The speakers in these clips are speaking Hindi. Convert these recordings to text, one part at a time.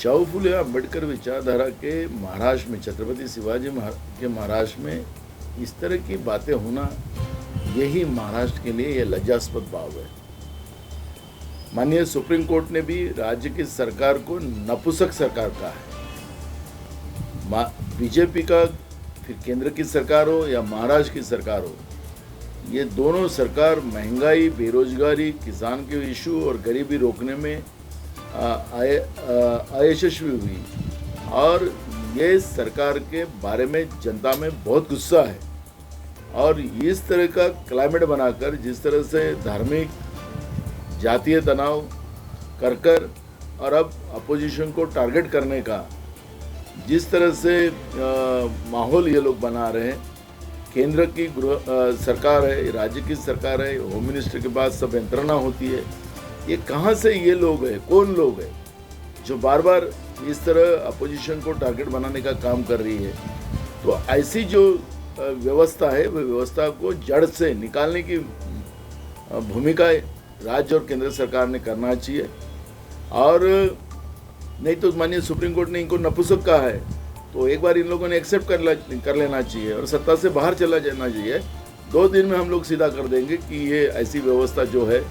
शाहू फुले अम्बेडकर विचारधारा के महाराष्ट्र में, छत्रपति शिवाजी के महाराष्ट्र में इस तरह की बातें होना, यही महाराष्ट्र के लिए यह लज्जास्पद बात है। माननीय सुप्रीम कोर्ट ने भी राज्य की सरकार को नपुंसक सरकार कहा है। बीजेपी का, फिर केंद्र की सरकार हो या महाराष्ट्र की सरकार हो, ये दोनों सरकार महंगाई, बेरोजगारी, किसान के इशू और गरीबी रोकने में अयशस्वी हुई। और ये सरकार के बारे में जनता में बहुत गुस्सा है। और इस तरह का क्लाइमेट बनाकर, जिस तरह से धार्मिक जातीय तनाव कर और अब अपोजिशन को टारगेट करने का जिस तरह से माहौल ये लोग बना रहे हैं, केंद्र की सरकार है, राज्य की सरकार है, होम मिनिस्टर के पास सब यंत्रणा होती है, ये कहाँ से ये लोग हैं, कौन लोग हैं जो बार बार इस तरह अपोजिशन को टारगेट बनाने का काम कर रही है। तो ऐसी जो व्यवस्था है, वह व्यवस्था को जड़ से निकालने की भूमिका राज्य और केंद्र सरकार ने करना चाहिए। और नहीं तो माननीय सुप्रीम कोर्ट ने इनको नपुंसक कहा है, तो एक बार इन लोगों ने एक्सेप्ट कर लेना चाहिए और सत्ता से बाहर चला जाना चाहिए। 2 दिन में हम लोग सीधा कर देंगे कि ये ऐसी व्यवस्था जो है,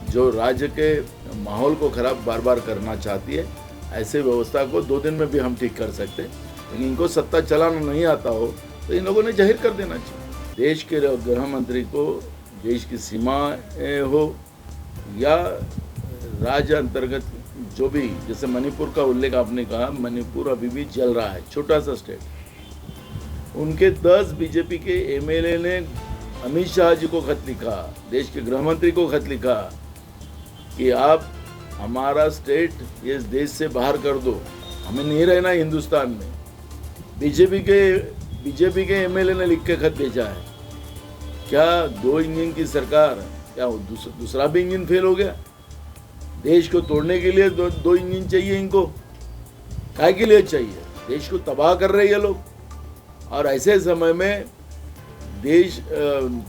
जो राज्य के माहौल को खराब बार बार करना चाहती है, ऐसे व्यवस्था को 2 दिन में भी हम ठीक कर सकते हैं। लेकिन इनको सत्ता चलाना नहीं आता हो तो इन लोगों ने जाहिर कर देना चाहिए। देश के गृह मंत्री को देश की सीमाएं हो या राज्य अंतर्गत जो भी, जैसे मणिपुर का उल्लेख आपने कहा, मणिपुर अभी भी जल रहा है, छोटा सा स्टेट। उनके 10 बीजेपी के एमएलए ने अमित शाह जी को खत लिखा, देश के गृह मंत्री को खत लिखा कि आप हमारा स्टेट इस देश से बाहर कर दो, हमें नहीं रहना हिंदुस्तान में। बीजेपी के एमएलए ने लिख के खत भेजा है। क्या 2 इंजन की सरकार, क्या दूसरा भी इंजन फेल हो गया? देश को तोड़ने के लिए 2 इंजन चाहिए इनको, काय के लिए चाहिए? देश को तबाह कर रहे हैं ये लोग। और ऐसे समय में देश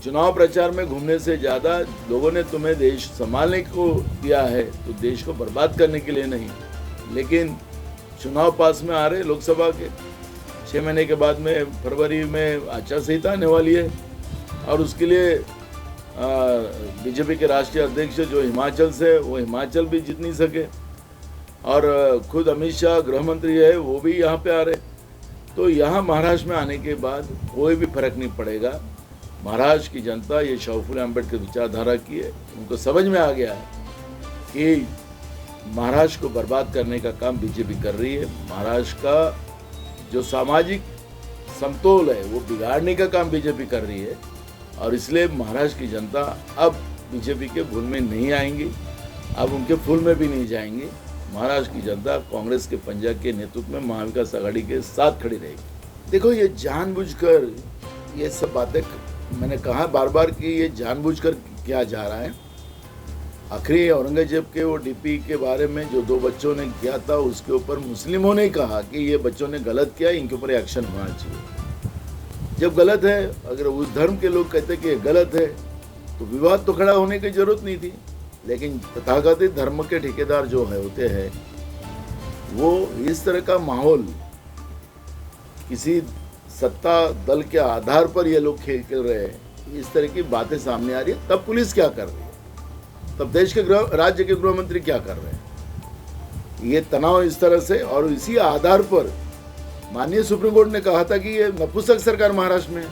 चुनाव प्रचार में घूमने से ज़्यादा लोगों ने तुम्हें देश संभालने को दिया है, तो देश को बर्बाद करने के लिए नहीं। लेकिन चुनाव पास में आ रहे लोकसभा के, 6 महीने के बाद में फरवरी में आचार संहिता आने वाली है और उसके लिए बीजेपी के राष्ट्रीय अध्यक्ष जो हिमाचल से, वो हिमाचल भी जीत नहीं सके और खुद अमित शाह गृह मंत्री है, वो भी यहाँ पे आ रहे। तो यहाँ महाराष्ट्र में आने के बाद कोई भी फर्क नहीं पड़ेगा। महाराष्ट्र की जनता ये शाहू फुले अम्बेडकर विचारधारा की है, उनको समझ में आ गया है कि महाराष्ट्र को बर्बाद करने का काम बीजेपी कर रही है। महाराष्ट्र का जो सामाजिक समतोल है वो बिगाड़ने का काम बीजेपी कर रही है। और इसलिए महाराष्ट्र की जनता अब बीजेपी के भूल में नहीं आएंगी, अब उनके फूल में भी नहीं जाएंगी। महाराष्ट्र की जनता कांग्रेस के पंजा के नेतृत्व में महाविकास आघाड़ी के साथ खड़ी रहेगी। देखो, ये जानबूझकर ये सब बातें, मैंने कहा बार बार कि ये जानबूझकर किया जा रहा है। आखिरी औरंगजेब के वो डीपी के बारे में जो 2 बच्चों ने किया था, उसके ऊपर मुस्लिमों ने कहा कि ये बच्चों ने गलत किया, इनके ऊपर एक्शन होना चाहिए। जब गलत है, अगर उस धर्म के लोग कहते कि ये गलत है, तो विवाद तो खड़ा होने की जरूरत नहीं थी। लेकिन तथाकथित धर्म के ठेकेदार जो है होते हैं, वो इस तरह का माहौल, किसी सत्ता दल के आधार पर ये लोग खेल रहे हैं, इस तरह की बातें सामने आ रही है। तब पुलिस क्या कर रही है, तब देश के राज्य के गृह मंत्री क्या कर रहे हैं? ये तनाव इस तरह से, और इसी आधार पर माननीय सुप्रीम कोर्ट ने कहा था कि ये नपुंसक सरकार महाराष्ट्र में है।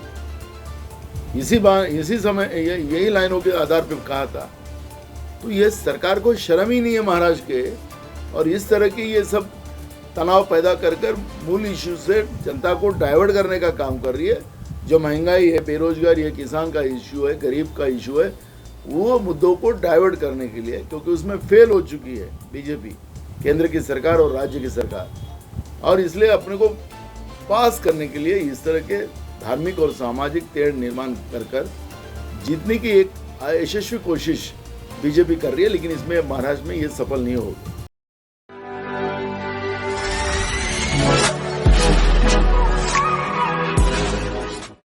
इसी समय यही लाइनों के आधार पर कहा था। तो ये सरकार को शर्म ही नहीं है महाराष्ट्र के, और इस तरह की ये सब तनाव पैदा कर मूल इश्यू से जनता को डाइवर्ट करने का काम कर रही है। जो महंगाई है, बेरोजगारी है, किसान का इश्यू है, गरीब का इश्यू है, वो मुद्दों को डाइवर्ट करने के लिए, क्योंकि उसमें फेल हो चुकी है बीजेपी, केंद्र की सरकार और राज्य की सरकार। और इसलिए अपने को पास करने के लिए इस तरह के धार्मिक और सामाजिक तेड़ निर्माण कर जीतने की एक यशस्वी कोशिश बीजेपी कर रही है। लेकिन इसमें महाराष्ट्र में ये सफल नहीं होगी।